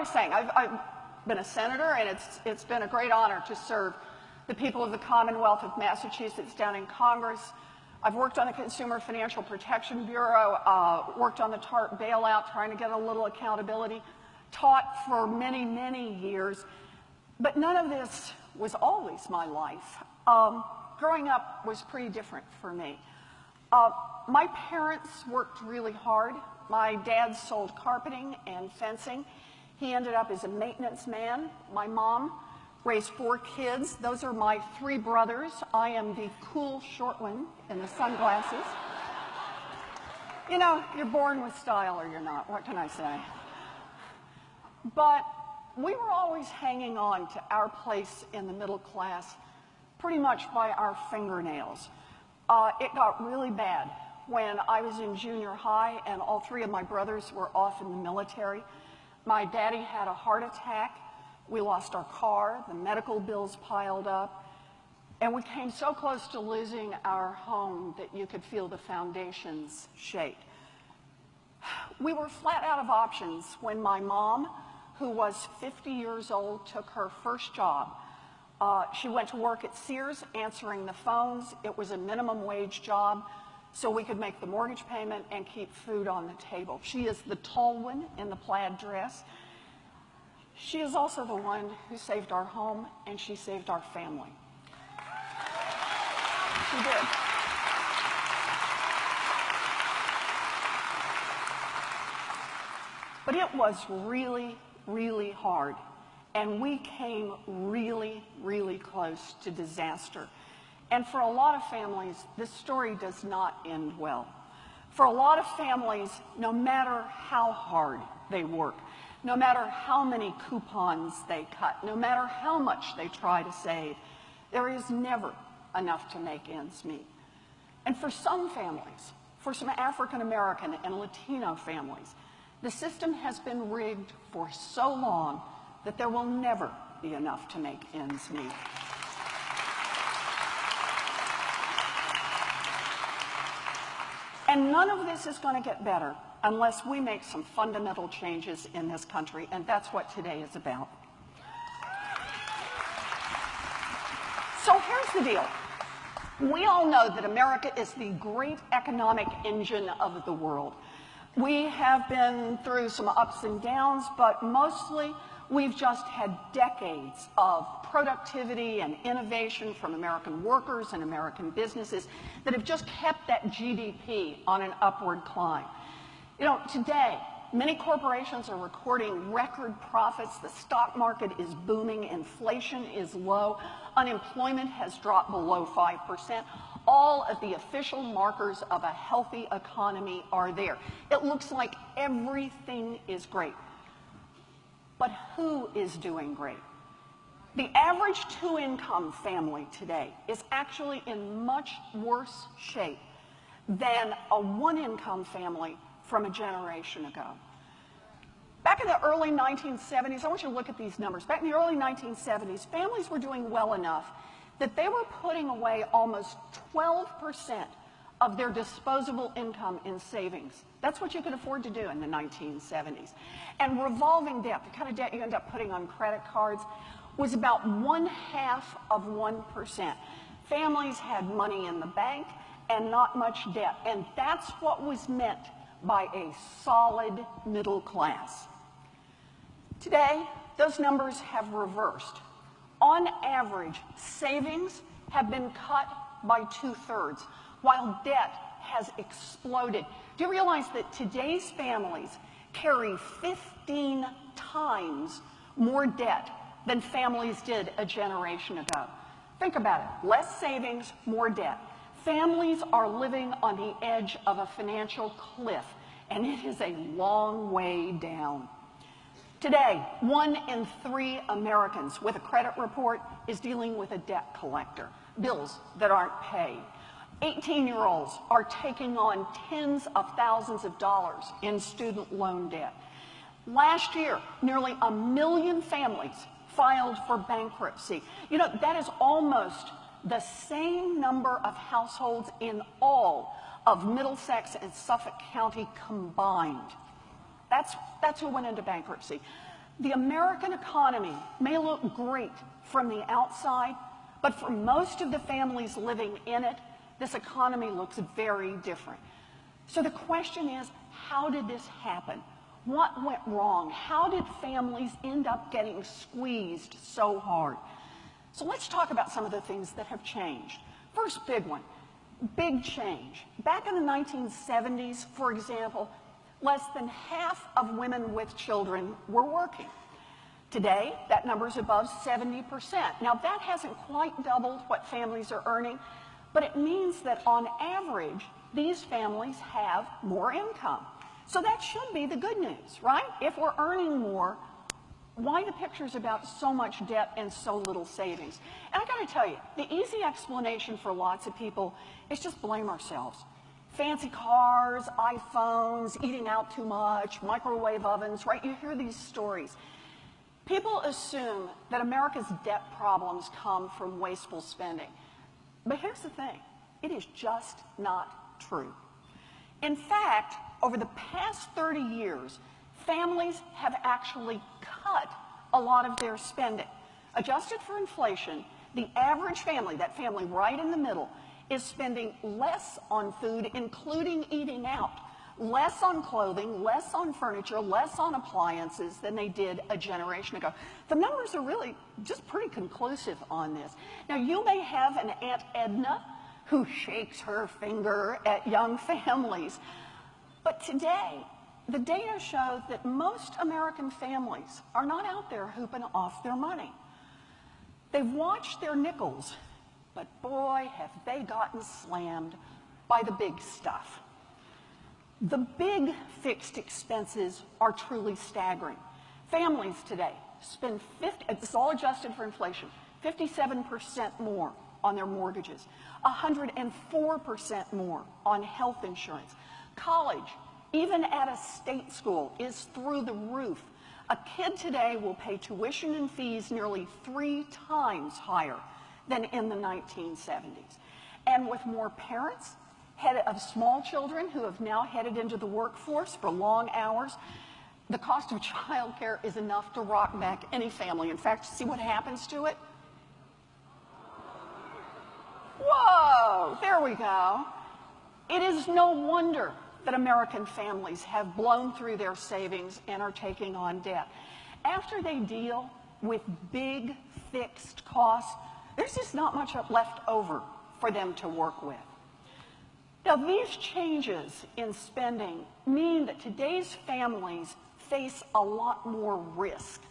was saying, I've been a senator, and it's been a great honor to serve the people of the Commonwealth of Massachusetts down in Congress. I've worked on the Consumer Financial Protection Bureau, worked on the TARP bailout, trying to get a little accountability, taught for many, many years. But none of this was always my life. Growing up was pretty different for me. My parents worked really hard. My dad sold carpeting and fencing. He ended up as a maintenance man. My mom raised 4 kids. Those are my 3 brothers. I am the cool short one in the sunglasses. You know, you're born with style or you're not. What can I say? But we were always hanging on to our place in the middle class pretty much by our fingernails. It got really bad when I was in junior high and all 3 of my brothers were off in the military. My daddy had a heart attack. We lost our car. The medical bills piled up. And we came so close to losing our home that you could feel the foundations shake. We were flat out of options when my mom, who was 50 years old, took her first job. She went to work at Sears answering the phones. It was a minimum wage job, so we could make the mortgage payment and keep food on the table. She is the tall one in the plaid dress. She is also the one who saved our home, and she saved our family. She did. But it was really, really hard. And we came really, really close to disaster. And for a lot of families, this story does not end well. For a lot of families, no matter how hard they work, no matter how many coupons they cut, no matter how much they try to save, there is never enough to make ends meet. And for some families, for some African American and Latino families, the system has been rigged for so long that there will never be enough to make ends meet. And none of this is going to get better unless we make some fundamental changes in this country, and that's what today is about. So here's the deal. We all know that America is the great economic engine of the world. We have been through some ups and downs, but mostly we've just had decades of productivity and innovation from American workers and American businesses that have just kept that GDP on an upward climb. You know, today, many corporations are recording record profits. The stock market is booming. Inflation is low. Unemployment has dropped below 5%. All of the official markers of a healthy economy are there. It looks like everything is great. But who is doing great? The average 2-income family today is actually in much worse shape than a 1-income family from a generation ago. Back in the early 1970s, I want you to look at these numbers. Back in the early 1970s, families were doing well enough that they were putting away almost 12% of their disposable income in savings. That's what you could afford to do in the 1970s. And revolving debt, the kind of debt you end up putting on credit cards, was about 0.5%. Families had money in the bank and not much debt. And that's what was meant by a solid middle class. Today, those numbers have reversed. On average, savings have been cut by 2/3, while debt has exploded. Do you realize that today's families carry 15 times more debt than families did a generation ago? Think about it. Less savings, more debt. Families are living on the edge of a financial cliff, and it is a long way down. Today, 1 in 3 Americans with a credit report is dealing with a debt collector, bills that aren't paid. 18-year-olds are taking on tens of thousands of dollars in student loan debt. Last year, nearly 1 million families filed for bankruptcy. You know, that is almost the same number of households in all of Middlesex and Suffolk County combined. That's who went into bankruptcy. The American economy may look great from the outside, but for most of the families living in it, this economy looks very different. So the question is, how did this happen? What went wrong? How did families end up getting squeezed so hard? So let's talk about some of the things that have changed. First big one, big change. Back in the 1970s, for example, less than half of women with children were working. Today, that number is above 70%. Now, that hasn't quite doubled what families are earning, but it means that on average, these families have more income. So that should be the good news, right? If we're earning more, why the pictures about so much debt and so little savings? And I gotta tell you, the easy explanation for lots of people is just blame ourselves. Fancy cars, iPhones, eating out too much, microwave ovens, right? You hear these stories. People assume that America's debt problems come from wasteful spending. But here's the thing, it is just not true. In fact, over the past 30 years, families have actually cut a lot of their spending. Adjusted for inflation, the average family, that family right in the middle, is spending less on food, including eating out, less on clothing, less on furniture, less on appliances than they did a generation ago. The numbers are really just pretty conclusive on this. Now, you may have an Aunt Edna who shakes her finger at young families, but today, the data show that most American families are not out there hooping off their money. They've watched their nickels, but boy, have they gotten slammed by the big stuff. The big fixed expenses are truly staggering. Families today spend it's all adjusted for inflation, 57% more on their mortgages, 104% more on health insurance. College, even at a state school, is through the roof. A kid today will pay tuition and fees nearly 3 times higher than in the 1970s. And with more parents of small children who have now headed into the workforce for long hours, the cost of childcare is enough to rock back any family. In fact, see what happens to it? Whoa, there we go. It is no wonder that American families have blown through their savings and are taking on debt. After they deal with big fixed costs, there's just not much left over for them to work with. Now, these changes in spending mean that today's families face a lot more risk.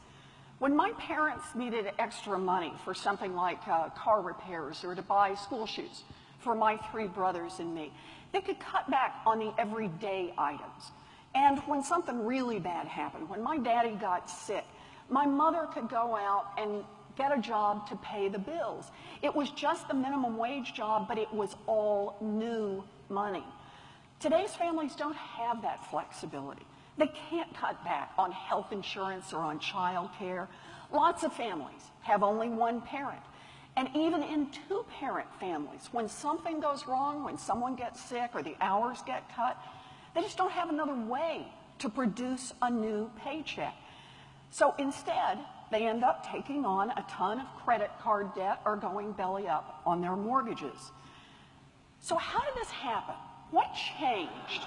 When my parents needed extra money for something like car repairs or to buy school shoes for my 3 brothers and me, they could cut back on the everyday items. And when something really bad happened, when my daddy got sick, my mother could go out and get a job to pay the bills. It was just the minimum wage job, but it was all new money. Today's families don't have that flexibility. They can't cut back on health insurance or on child care. Lots of families have only one parent. And even in 2-parent families, when something goes wrong, when someone gets sick or the hours get cut, they just don't have another way to produce a new paycheck. So instead, they end up taking on a ton of credit card debt or going belly up on their mortgages. So how did this happen? What changed?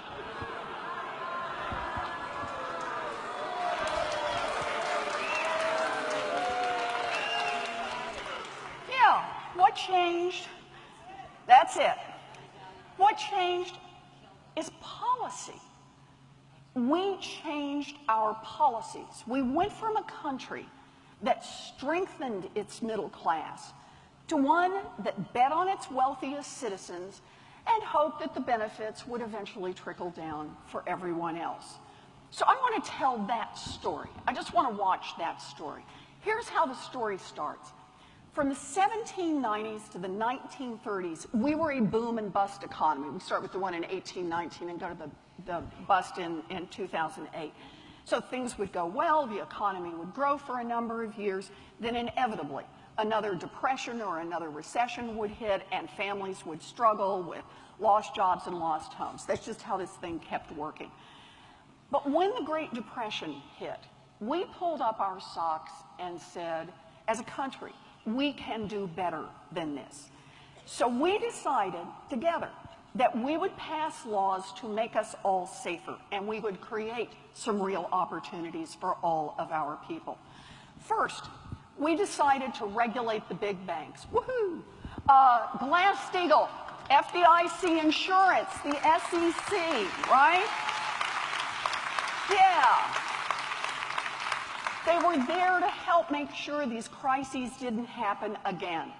Yeah, what changed? That's it. What changed is policy. We changed our policies. We went from a country that strengthened its middle class to one that bet on its wealthiest citizens and hoped that the benefits would eventually trickle down for everyone else. So I want to tell that story. I just want to watch that story. Here's how the story starts. From the 1790s to the 1930s, we were a boom and bust economy. We start with the one in 1819 and go to the bust in 2008. So things would go well, the economy would grow for a number of years, then inevitably another depression or another recession would hit and families would struggle with lost jobs and lost homes. That's just how this thing kept working. But when the Great Depression hit, we pulled up our socks and said, as a country, we can do better than this. So we decided together that we would pass laws to make us all safer, and we would create some real opportunities for all of our people. First, we decided to regulate the big banks. Woohoo! Glass-Steagall, FDIC insurance, the SEC, right? Yeah. They were there to help make sure these crises didn't happen again.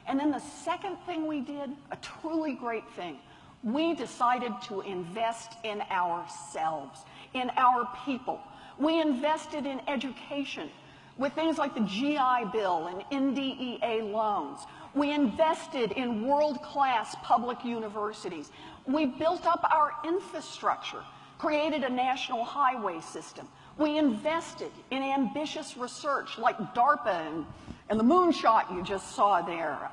And then the second thing we did, a truly great thing, we decided to invest in ourselves, in our people. We invested in education with things like the GI Bill and NDEA loans. We invested in world-class public universities. We built up our infrastructure, created a national highway system. We invested in ambitious research like DARPA and the moonshot you just saw there.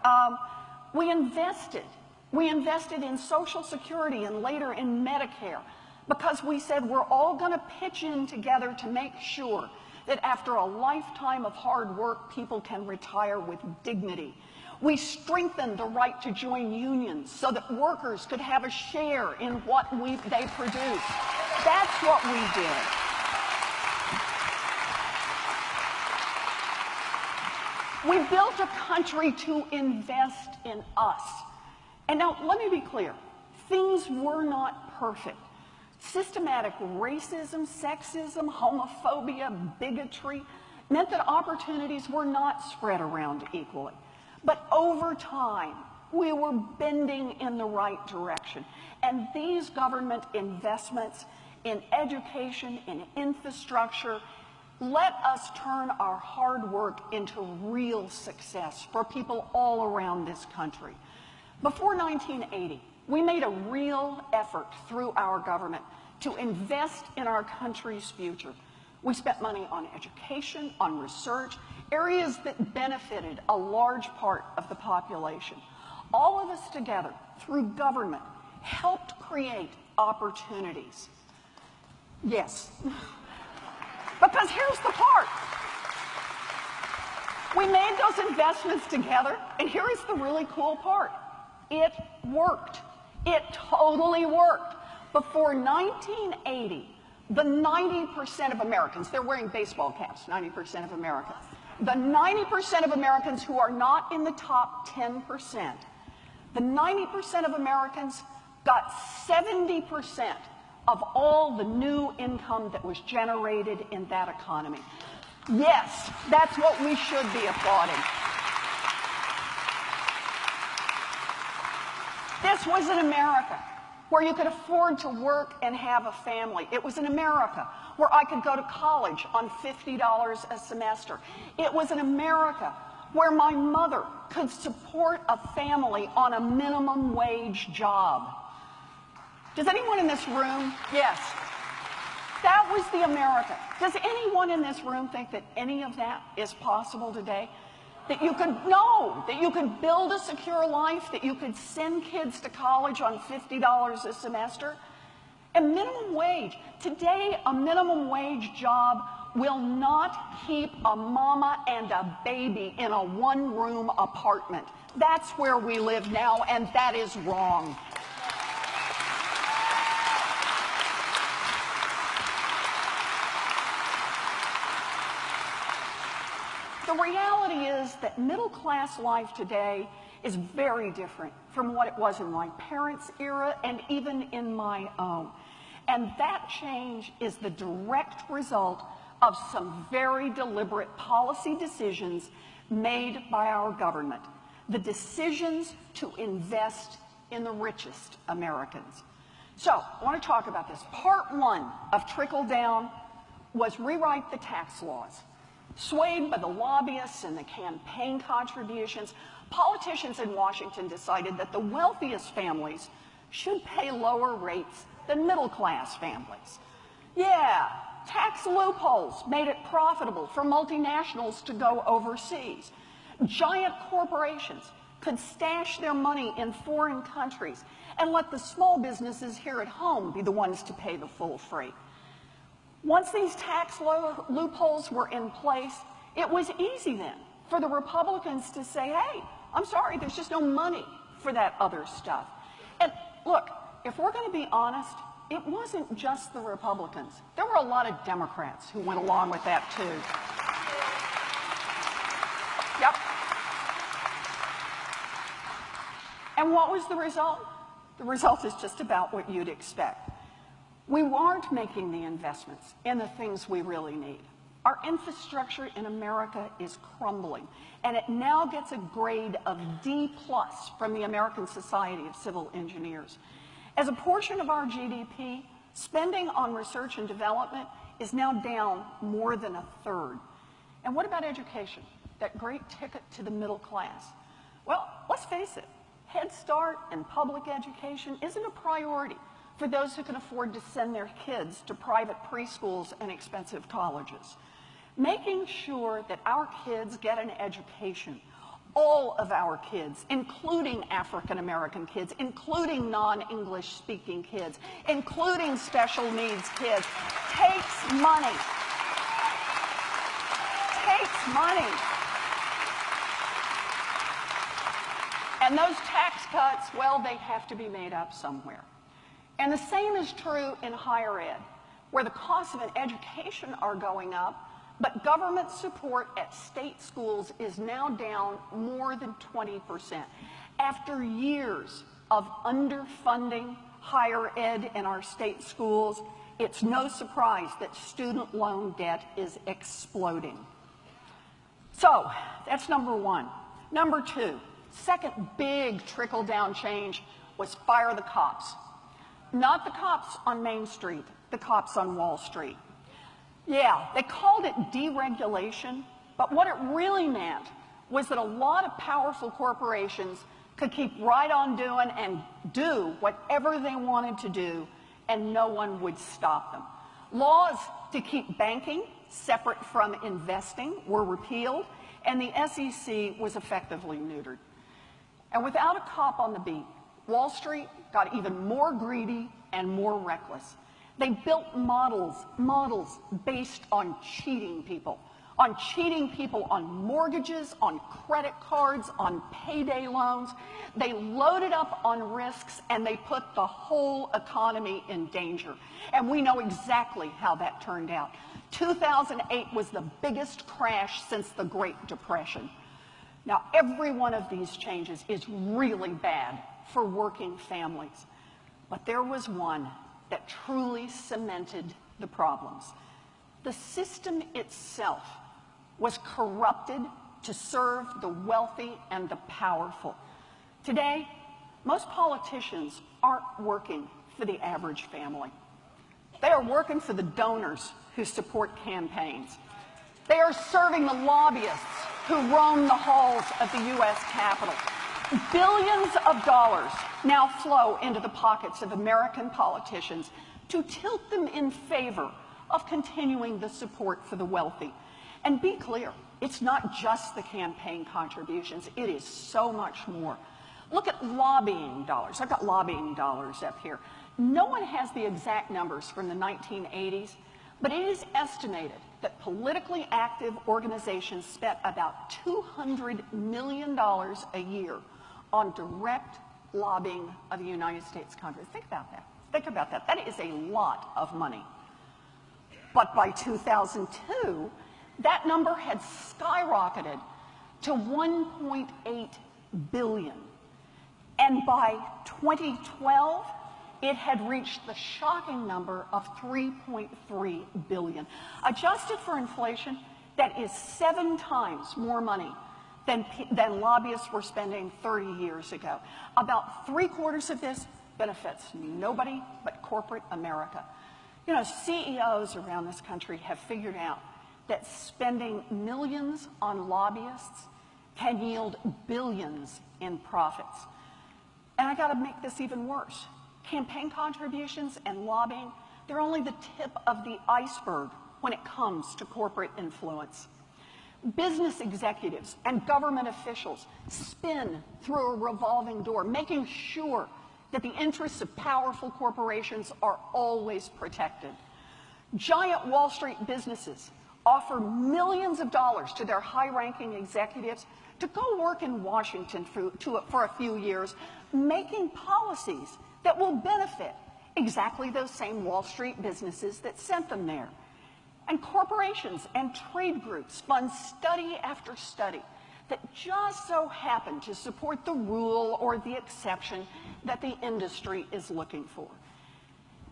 We invested in Social Security and later in Medicare because we said we're all going to pitch in together to make sure that after a lifetime of hard work, people can retire with dignity. We strengthened the right to join unions so that workers could have a share in what they produce. That's what we did. We built a country to invest in us. And now, let me be clear. Things were not perfect. Systematic racism, sexism, homophobia, bigotry meant that opportunities were not spread around equally. But over time, we were bending in the right direction. And these government investments in education, in infrastructure, let us turn our hard work into real success for people all around this country. Before 1980, we made a real effort through our government to invest in our country's future. We spent money on education, on research, areas that benefited a large part of the population. All of us together, through government, helped create opportunities. Yes. Because here's the part. We made those investments together, and here is the really cool part. It worked. It totally worked. Before 1980, the 90% of Americans, they're wearing baseball caps, 90% of Americans. The 90% of Americans who are not in the top 10%, the 90% of Americans got 70% of all the new income that was generated in that economy. Yes, that's what we should be applauding. This was an America where you could afford to work and have a family. It was an America where I could go to college on $50 a semester. It was an America where my mother could support a family on a minimum wage job. Does anyone in this room? Yes. That was the America. Does anyone in this room think that any of that is possible today? That you could build a secure life, that you could send kids to college on $50 a semester? And minimum wage. Today, a minimum wage job will not keep a mama and a baby in a one-room apartment. That's where we live now, and that is wrong. The reality is that middle-class life today is very different from what it was in my parents' era and even in my own. And that change is the direct result of some very deliberate policy decisions made by our government. The decisions to invest in the richest Americans. So, I want to talk about this. Part one of Trickle Down was rewrite the tax laws. Swayed by the lobbyists and the campaign contributions, politicians in Washington decided that the wealthiest families should pay lower rates than middle-class families. Yeah, tax loopholes made it profitable for multinationals to go overseas. Giant corporations could stash their money in foreign countries and let the small businesses here at home be the ones to pay the full freight. Once these tax loopholes were in place, it was easy then for the Republicans to say, hey, I'm sorry, there's just no money for that other stuff. And look, if we're going to be honest, it wasn't just the Republicans. There were a lot of Democrats who went along with that too. Yep. And what was the result? The result is just about what you'd expect. We weren't making the investments in the things we really need. Our infrastructure in America is crumbling, and it now gets a grade of D+ from the American Society of Civil Engineers. As a portion of our GDP, spending on research and development is now down more than a third. And what about education? That great ticket to the middle class. Well, let's face it, Head Start and public education isn't a priority for those who can afford to send their kids to private preschools and expensive colleges. Making sure that our kids get an education, all of our kids, including African American kids, including non-English speaking kids, including special needs kids, takes money. Takes money. And those tax cuts, well, they have to be made up somewhere. And the same is true in higher ed, where the costs of an education are going up, but government support at state schools is now down more than 20%. After years of underfunding higher ed in our state schools, it's no surprise that student loan debt is exploding. So that's number one. Number two, second big trickle-down change was fire the cops. Not the cops on Main Street, the cops on Wall Street. Yeah, they called it deregulation, but what it really meant was that a lot of powerful corporations could keep right on doing and do whatever they wanted to do, and no one would stop them. Laws to keep banking separate from investing were repealed, and the SEC was effectively neutered. And without a cop on the beat, Wall Street got even more greedy and more reckless. They built models based on cheating people on mortgages, on credit cards, on payday loans. They loaded up on risks, and they put the whole economy in danger. And we know exactly how that turned out. 2008 was the biggest crash since the Great Depression. Now, every one of these changes is really bad for working families. But there was one that truly cemented the problems. The system itself was corrupted to serve the wealthy and the powerful. Today, most politicians aren't working for the average family. They are working for the donors who support campaigns. They are serving the lobbyists who roam the halls of the U.S. Capitol. Billions of dollars now flow into the pockets of American politicians to tilt them in favor of continuing the support for the wealthy. And be clear, it's not just the campaign contributions, it is so much more. Look at lobbying dollars. I've got lobbying dollars up here. No one has the exact numbers from the 1980s, but it is estimated that politically active organizations spent about $200 million a year on direct lobbying of the United States Congress. Think about that. Think about that. That is a lot of money. But by 2002, that number had skyrocketed to 1.8 billion. And by 2012, it had reached the shocking number of 3.3 billion. Adjusted for inflation, that is 7 times more money than lobbyists were spending 30 years ago. About 3/4 of this benefits nobody but corporate America. You know, CEOs around this country have figured out that spending millions on lobbyists can yield billions in profits. And I gotta make this even worse. Campaign contributions and lobbying, they're only the tip of the iceberg when it comes to corporate influence. Business executives and government officials spin through a revolving door, making sure that the interests of powerful corporations are always protected. Giant Wall Street businesses offer millions of dollars to their high-ranking executives to go work in Washington for a few years, making policies that will benefit exactly those same Wall Street businesses that sent them there. And corporations and trade groups fund study after study that just so happen to support the rule or the exception that the industry is looking for.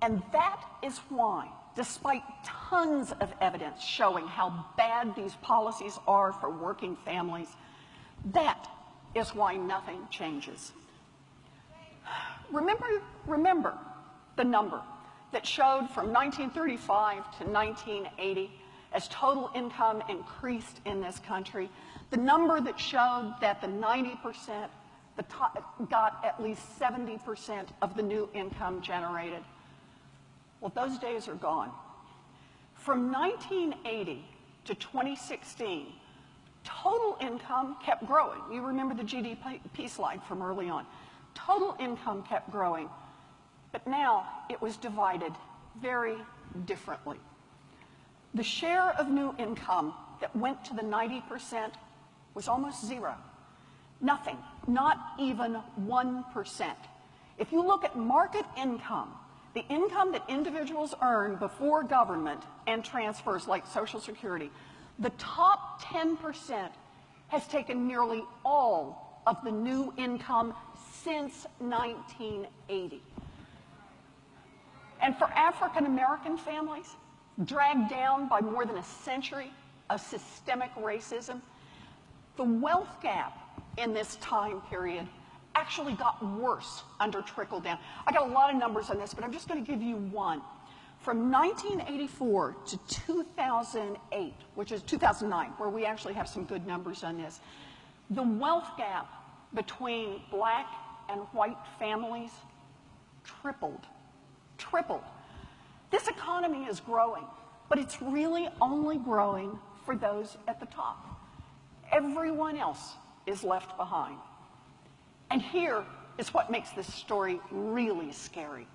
And that is why, despite tons of evidence showing how bad these policies are for working families, that is why nothing changes. Remember the number that showed from 1935 to 1980 as total income increased in this country, the number that showed that the 90% got at least 70% of the new income generated. Well, those days are gone. From 1980 to 2016, total income kept growing. You remember the GDP slide from early on. Total income kept growing, but now it was divided very differently. The share of new income that went to the 90% was almost zero. Nothing, not even 1%. If you look at market income, the income that individuals earn before government and transfers like Social Security, the top 10% has taken nearly all of the new income since 1980. And for African American families, dragged down by more than a century of systemic racism, the wealth gap in this time period actually got worse under trickle-down. I got a lot of numbers on this, but I'm just going to give you one. From 1984 to 2008, which is 2009, where we actually have some good numbers on this, the wealth gap between black and white families tripled. This economy is growing, but it's really only growing for those at the top. Everyone else is left behind. And here is what makes this story really scary.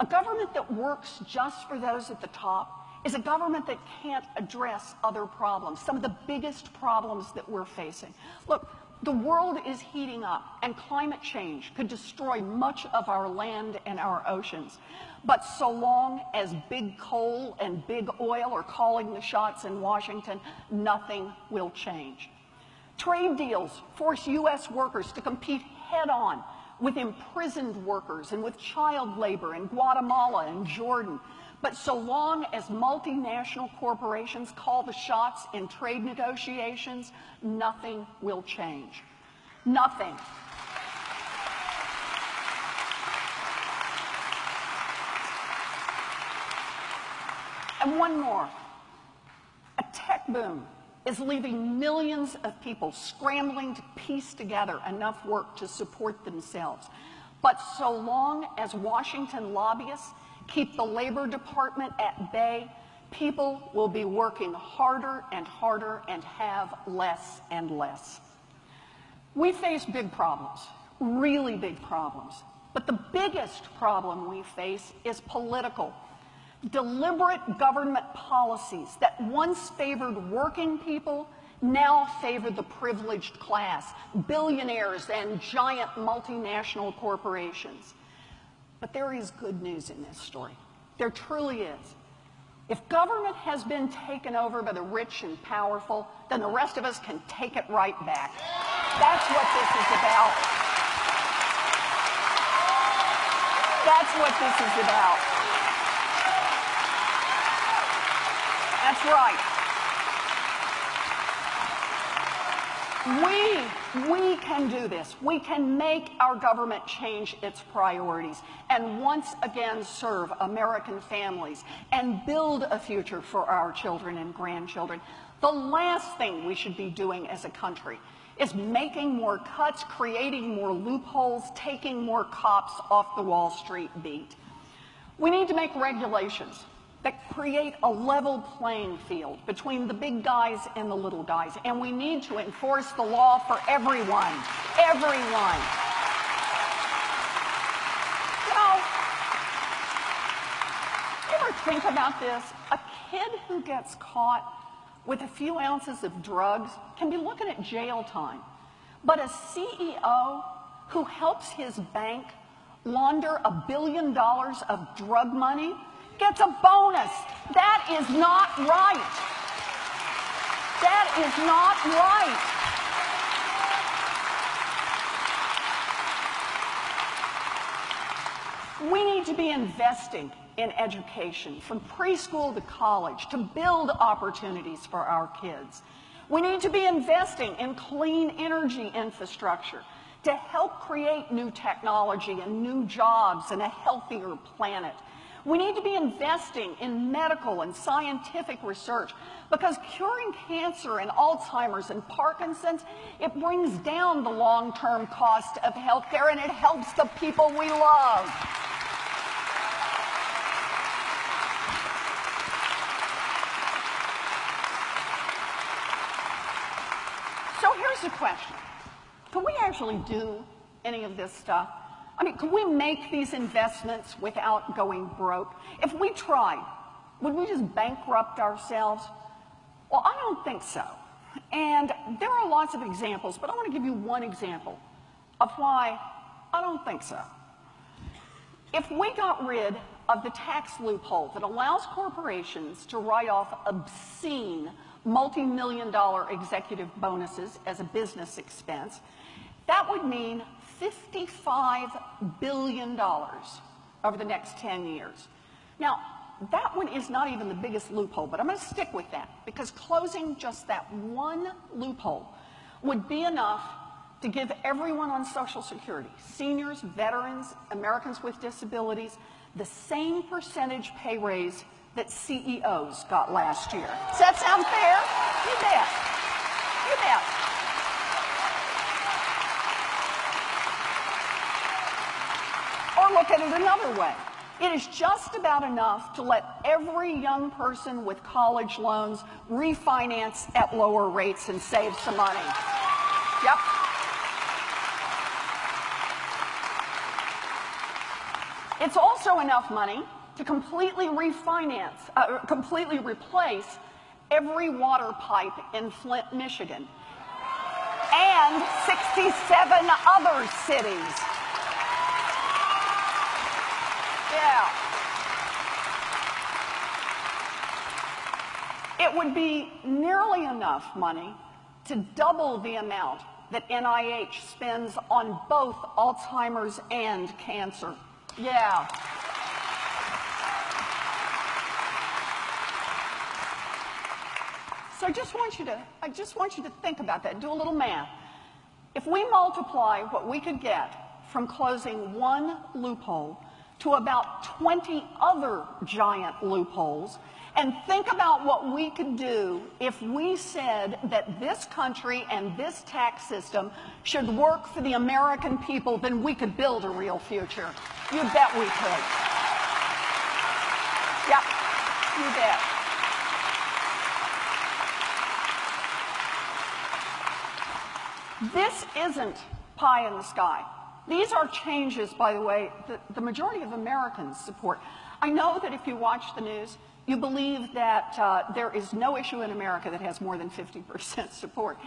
A government that works just for those at the top is a government that can't address other problems, some of the biggest problems that we're facing. Look, the world is heating up, and climate change could destroy much of our land and our oceans. But so long as big coal and big oil are calling the shots in Washington, nothing will change. Trade deals force U.S. workers to compete head-on with imprisoned workers and with child labor in Guatemala and Jordan. But so long as multinational corporations call the shots in trade negotiations, nothing will change. Nothing. And one more. A tech boom is leaving millions of people scrambling to piece together enough work to support themselves. But so long as Washington lobbyists keep the Labor Department at bay, people will be working harder and harder and have less and less. We face big problems, really big problems. But the biggest problem we face is political. Deliberate government policies that once favored working people now favor the privileged class, billionaires and giant multinational corporations. But there is good news in this story. There truly is. If government has been taken over by the rich and powerful, then the rest of us can take it right back. That's what this is about. That's what this is about. That's right. We can do this. We can make our government change its priorities and once again serve American families and build a future for our children and grandchildren. The last thing we should be doing as a country is making more cuts, creating more loopholes, taking more cops off the Wall Street beat. We need to make regulations that create a level playing field between the big guys and the little guys. And we need to enforce the law for everyone. Everyone. You know, ever Think about this. A kid who gets caught with a few ounces of drugs can be looking at jail time. But a CEO who helps his bank launder $1 billion of drug money gets a bonus. That is not right. That is not right. We need to be investing in education from preschool to college to build opportunities for our kids. We need to be investing in clean energy infrastructure to help create new technology and new jobs and a healthier planet. We need to be investing in medical and scientific research because curing cancer and Alzheimer's and Parkinson's, it brings down the long-term cost of healthcare and it helps the people we love. So here's the question. Can we actually do any of this stuff? I mean, can we make these investments without going broke? If we tried, would we just bankrupt ourselves? Well, I don't think so. And there are lots of examples, but I want to give you one example of why I don't think so. If we got rid of the tax loophole that allows corporations to write off obscene multi-million-dollar executive bonuses as a business expense, that would mean $55 billion over the next 10 years. Now, that one is not even the biggest loophole, but I'm going to stick with that because closing just that one loophole would be enough to give everyone on Social Security, seniors, veterans, Americans with disabilities, the same percentage pay raise that CEOs got last year. Does that sound fair? You bet. You bet. Or look at it another way. It is just about enough to let every young person with college loans refinance at lower rates and save some money. Yep. It's also enough money to completely completely replace every water pipe in Flint, Michigan, and 67 other cities. Yeah. It would be nearly enough money to double the amount that NIH spends on both Alzheimer's and cancer. Yeah. So I just want you to think about that, do a little math. If we multiply what we could get from closing one loophole to about 20 other giant loopholes, and think about what we could do if we said that this country and this tax system should work for the American people, then we could build a real future. You bet we could. Yep, you bet. This isn't pie in the sky. These are changes, by the way, that the majority of Americans support. I know that if you watch the news, you believe that there is no issue in America that has more than 50% support.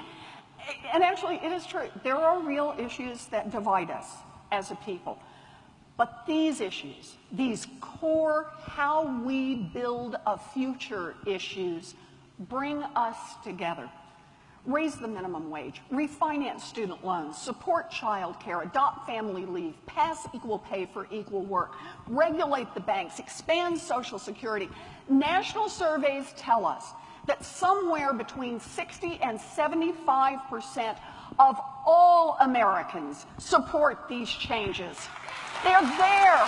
And actually, it is true. There are real issues that divide us as a people. But these issues, these core how we build a future issues, bring us together. Raise the minimum wage, refinance student loans, support child care, adopt family leave, pass equal pay for equal work, regulate the banks, expand Social Security. National surveys tell us that somewhere between 60 and 75% of all Americans support these changes. They're there.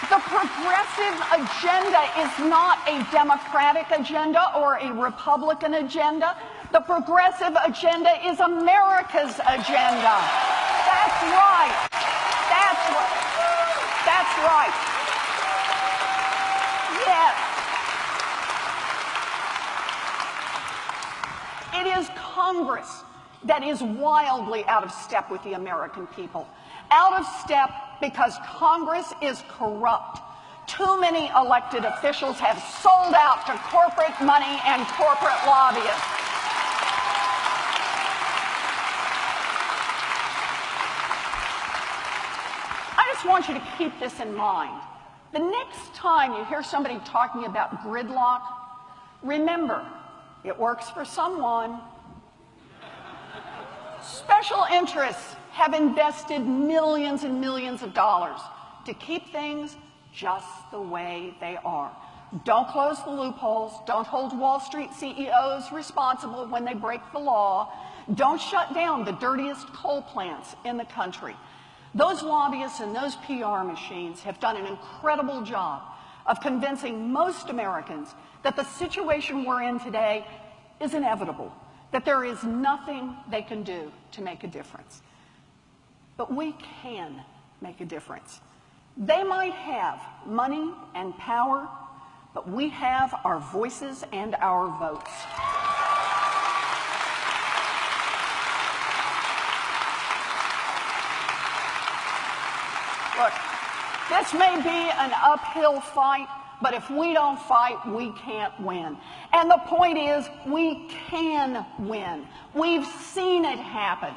The progressive agenda is not a Democratic agenda or a Republican agenda. The progressive agenda is America's agenda. That's right. That's right. That's right. Yes. It is Congress that is wildly out of step with the American people, out of step because Congress is corrupt. Too many elected officials have sold out to corporate money and corporate lobbyists. I just want you to keep this in mind. The next time you hear somebody talking about gridlock, remember, it works for someone. Special interests have invested millions and millions of dollars to keep things just the way they are. Don't close the loopholes. Don't hold Wall Street CEOs responsible when they break the law. Don't shut down the dirtiest coal plants in the country. Those lobbyists and those PR machines have done an incredible job of convincing most Americans that the situation we're in today is inevitable, that there is nothing they can do to make a difference. But we can make a difference. They might have money and power, but we have our voices and our votes. Look, this may be an uphill fight, but if we don't fight, we can't win. And the point is, we can win. We've seen it happen.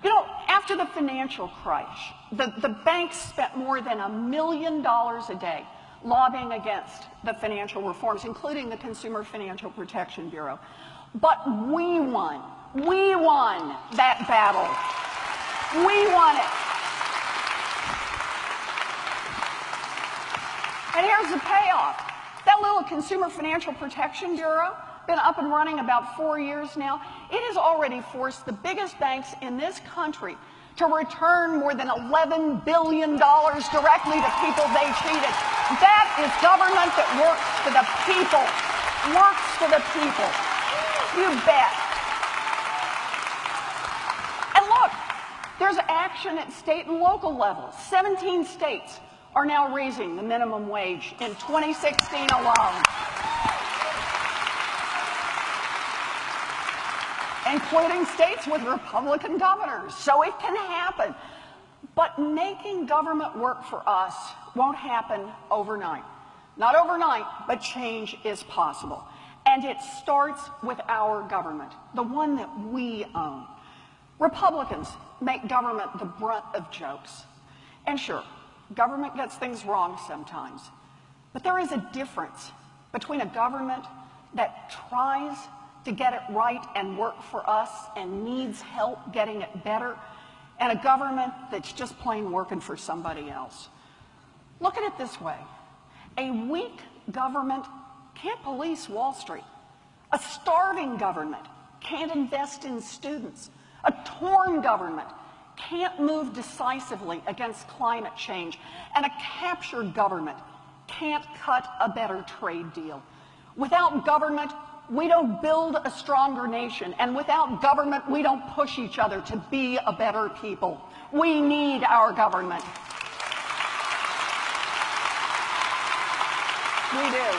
You know, after the financial crash, the banks spent more than $1 million a day lobbying against the financial reforms, including the Consumer Financial Protection Bureau. But we won. We won that battle. We won it. And here's the payoff. That little Consumer Financial Protection Bureau, been up and running about 4 years now, it has already forced the biggest banks in this country to return more than $11 billion directly to people they cheated. That is government that works for the people. Works for the people. You bet. And look, there's action at state and local levels. 17 states are now raising the minimum wage in 2016 alone, including states with Republican governors. So it can happen. But making government work for us won't happen overnight. Not overnight, but change is possible. And it starts with our government, the one that we own. Republicans make government the brunt of jokes. And sure, government gets things wrong sometimes. But there is a difference between a government that tries to get it right and work for us and needs help getting it better, and a government that's just plain working for somebody else. Look at it this way. A weak government can't police Wall Street. A starving government can't invest in students. A torn government can't move decisively against climate change. And a captured government can't cut a better trade deal. Without government, we don't build a stronger nation. And without government, we don't push each other to be a better people. We need our government. We do.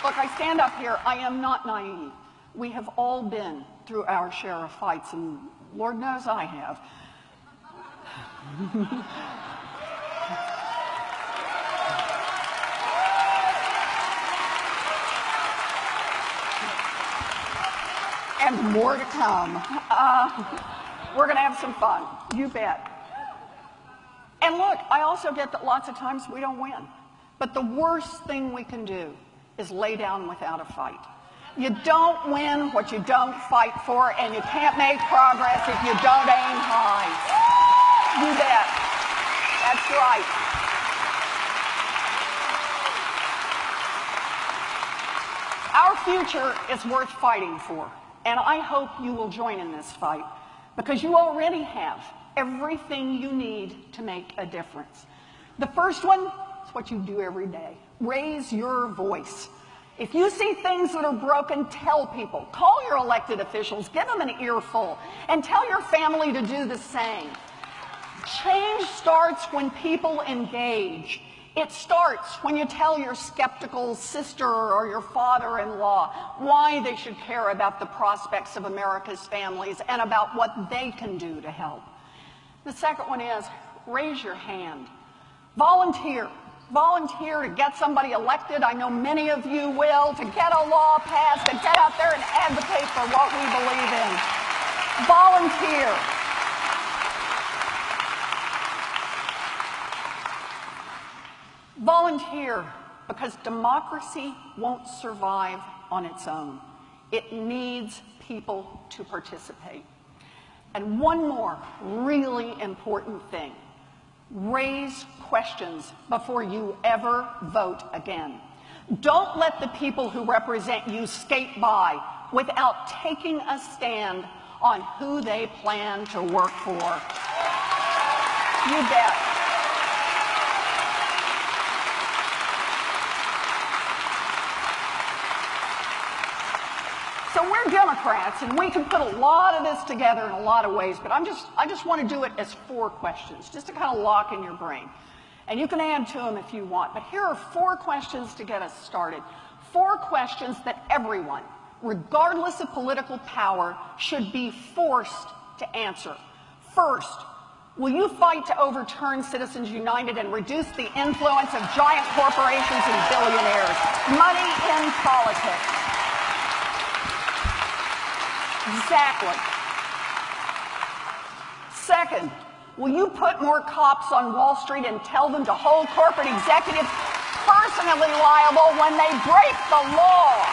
Look, I stand up here. I am not naive. We have all been through our share of fights, and Lord knows I have. And more to come. We're going to have some fun. You bet. And look, I also get that lots of times we don't win. But the worst thing we can do is lay down without a fight. You don't win what you don't fight for, and you can't make progress if you don't aim high. You bet. That's right. Our future is worth fighting for, and I hope you will join in this fight, because you already have everything you need to make a difference. The first one is what you do every day. Raise your voice. If you see things that are broken, tell people. Call your elected officials, give them an earful, and tell your family to do the same. Change starts when people engage. It starts when you tell your skeptical sister or your father-in-law why they should care about the prospects of America's families and about what they can do to help. The second one is raise your hand. Volunteer. Volunteer to get somebody elected. I know many of you will, to get a law passed, to get out there and advocate for what we believe in. Volunteer. Volunteer, because democracy won't survive on its own. It needs people to participate. And one more really important thing. Raise questions before you ever vote again. Don't let the people who represent you skate by without taking a stand on who they plan to work for. You bet. So we're Democrats, and we can put a lot of this together in a lot of ways, but I just want to do it as 4 questions, just to kind of lock in your brain. And you can add to them if you want, but here are 4 questions to get us started. 4 questions that everyone, regardless of political power, should be forced to answer. First, will you fight to overturn Citizens United and reduce the influence of giant corporations and billionaires? Money in politics. Exactly. Second, will you put more cops on Wall Street and tell them to hold corporate executives personally liable when they break the law?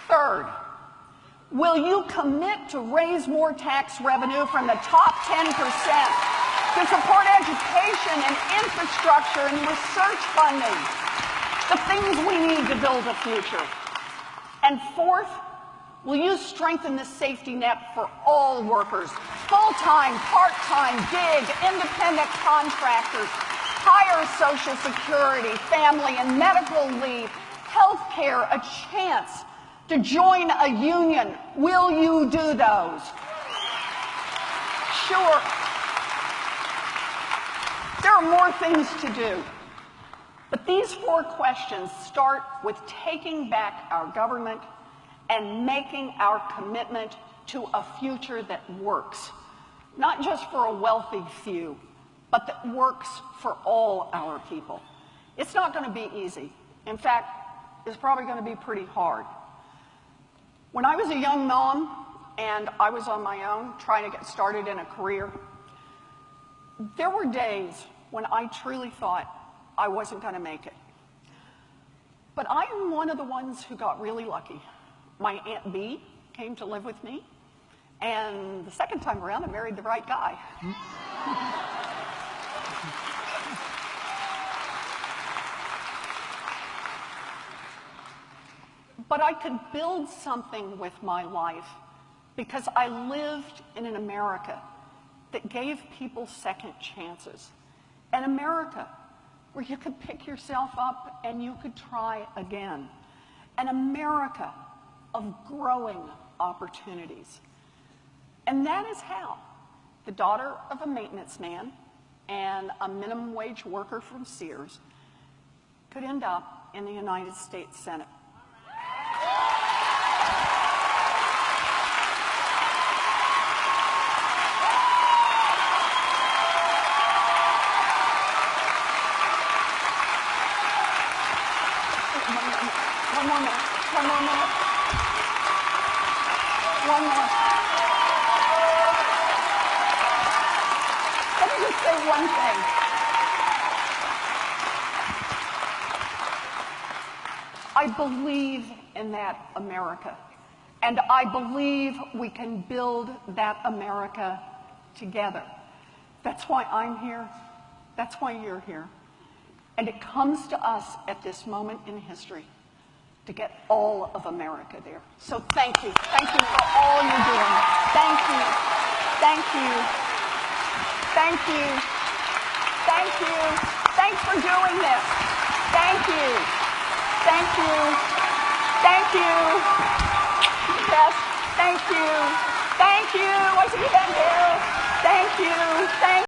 Third, will you commit to raise more tax revenue from the top 10% to support education and infrastructure and research funding, the things we need to build a future? And fourth, will you strengthen the safety net for all workers, full-time, part-time, gig, independent contractors, higher Social Security, family and medical leave, health care, a chance to join a union? Will you do those? Sure. There are more things to do. But these 4 questions start with taking back our government and making our commitment to a future that works, not just for a wealthy few, but that works for all our people. It's not going to be easy. In fact, it's probably going to be pretty hard. When I was a young mom and I was on my own trying to get started in a career, there were days when I truly thought I wasn't going to make it. But I am one of the ones who got really lucky. My Aunt Bee came to live with me, and the second time around, I married the right guy. But I could build something with my life because I lived in an America that gave people second chances. An America where you could pick yourself up and you could try again. An America of growing opportunities. And that is how the daughter of a maintenance man and a minimum wage worker from Sears could end up in the United States Senate. One more. Let me just say one thing. I believe in that America, and I believe we can build that America together. That's why I'm here. That's why you're here. And it comes to us at this moment in history to get all of America there. So thank you. Thank you for all you're doing. Thank you. Thank you. Thank you. Thank you. Thanks for doing this. Thank you. Thank you. Thank you. Yes. Thank you. Thank you. I see you back there. Thank you. Thank you.